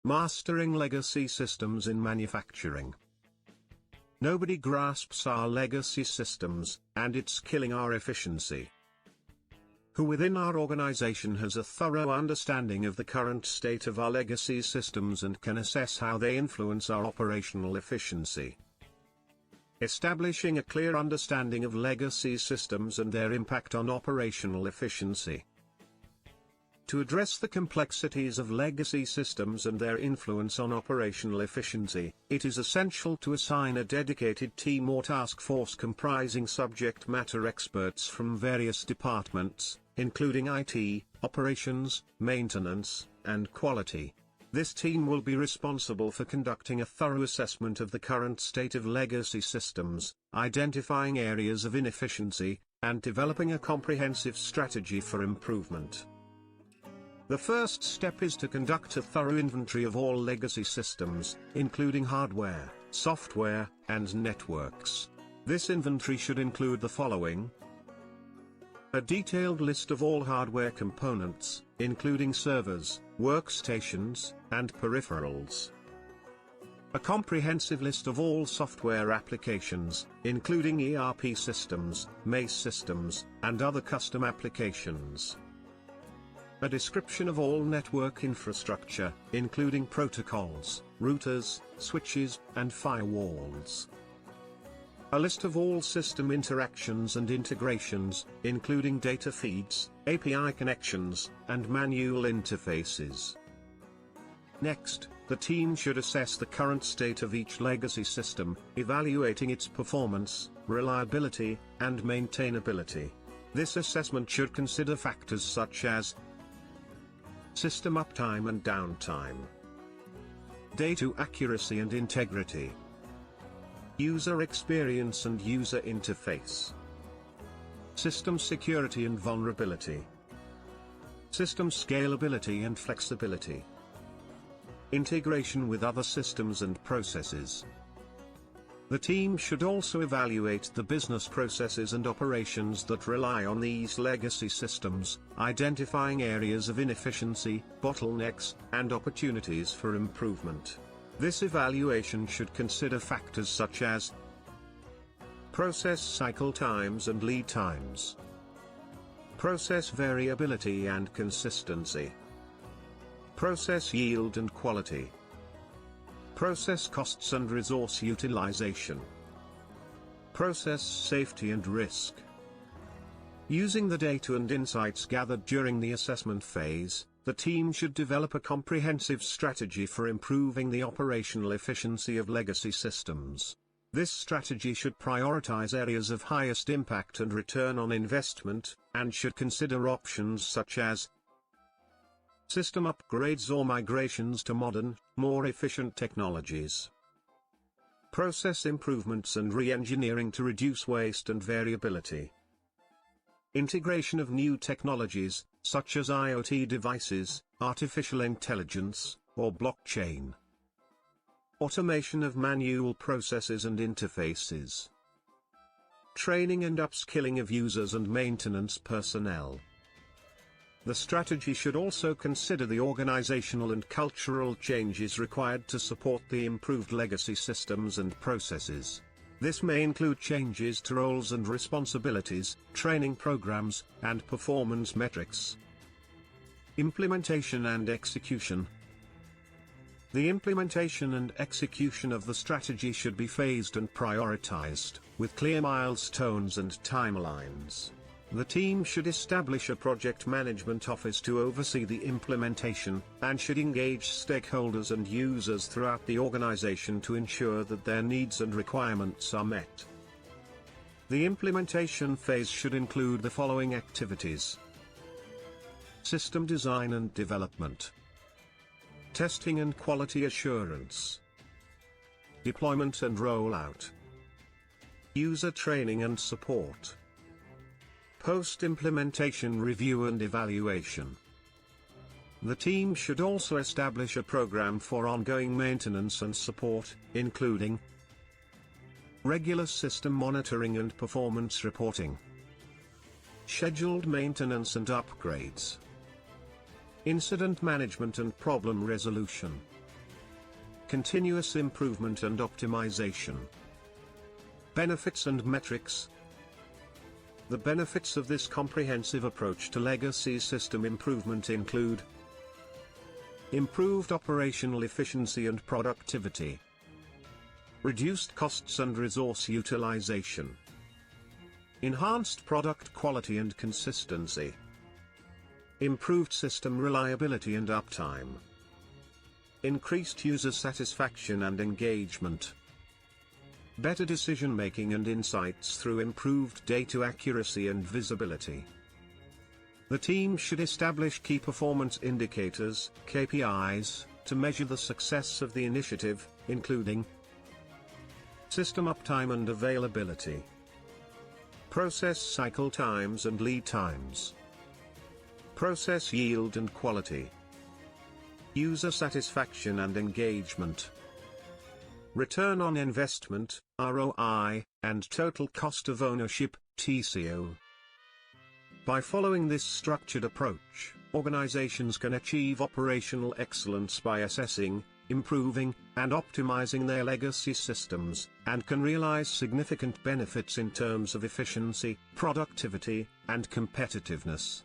Mastering legacy systems in manufacturing. Nobody grasps our legacy systems, and it's killing our efficiency. Who within our organization has a thorough understanding of the current state of our legacy systems and can assess how they influence our operational efficiency? Establishing a clear understanding of legacy systems and their impact on operational efficiency. To address the complexities of legacy systems and their influence on operational efficiency, it is essential to assign a dedicated team or task force comprising subject matter experts from various departments, including IT, operations, maintenance, and quality. This team will be responsible for conducting a thorough assessment of the current state of legacy systems, identifying areas of inefficiency, and developing a comprehensive strategy for improvement. The first step is to conduct a thorough inventory of all legacy systems, including hardware, software, and networks. This inventory should include the following: a detailed list of all hardware components, including servers, workstations, and peripherals. A comprehensive list of all software applications, including ERP systems, MES systems, and other custom applications. A description of all network infrastructure, including protocols, routers, switches, and firewalls. A list of all system interactions and integrations, including data feeds, API connections, and manual interfaces. Next, the team should assess the current state of each legacy system, evaluating its performance, reliability, and maintainability. This assessment should consider factors such as system uptime and downtime, data accuracy and integrity, user experience and user interface, system security and vulnerability, system scalability and flexibility, integration with other systems and processes. The team should also evaluate the business processes and operations that rely on these legacy systems, identifying areas of inefficiency, bottlenecks, and opportunities for improvement. This evaluation should consider factors such as process cycle times and lead times, process variability and consistency, process yield and quality, process costs and resource utilization, process safety and risk. Using the data and insights gathered during the assessment phase, the team should develop a comprehensive strategy for improving the operational efficiency of legacy systems. This strategy should prioritize areas of highest impact and return on investment, and should consider options such as system upgrades or migrations to modern, more efficient technologies, process improvements and re-engineering to reduce waste and variability, integration of new technologies, such as IoT devices, artificial intelligence, or blockchain, automation of manual processes and interfaces, training and upskilling of users and maintenance personnel. The strategy should also consider the organizational and cultural changes required to support the improved legacy systems and processes. This may include changes to roles and responsibilities, training programs, and performance metrics. Implementation and execution. The implementation and execution of the strategy should be phased and prioritized, with clear milestones and timelines. The team should establish a project management office to oversee the implementation, and should engage stakeholders and users throughout the organization to ensure that their needs and requirements are met. The implementation phase should include the following activities: system design and development, testing and quality assurance, deployment and rollout, user training and support, post-implementation review and evaluation. The team should also establish a program for ongoing maintenance and support, including regular system monitoring and performance reporting, scheduled maintenance and upgrades, incident management and problem resolution, continuous improvement and optimization. Benefits and metrics. The benefits of this comprehensive approach to legacy system improvement include improved operational efficiency and productivity, reduced costs and resource utilization, enhanced product quality and consistency, improved system reliability and uptime, increased user satisfaction and engagement, better decision-making and insights through improved data accuracy and visibility. The team should establish key performance indicators, KPIs, to measure the success of the initiative, including system uptime and availability, process cycle times and lead times, process yield and quality, user satisfaction and engagement, return on investment, ROI, and total cost of ownership, TCO. By following this structured approach, organizations can achieve operational excellence by assessing, improving, and optimizing their legacy systems, and can realize significant benefits in terms of efficiency, productivity, and competitiveness.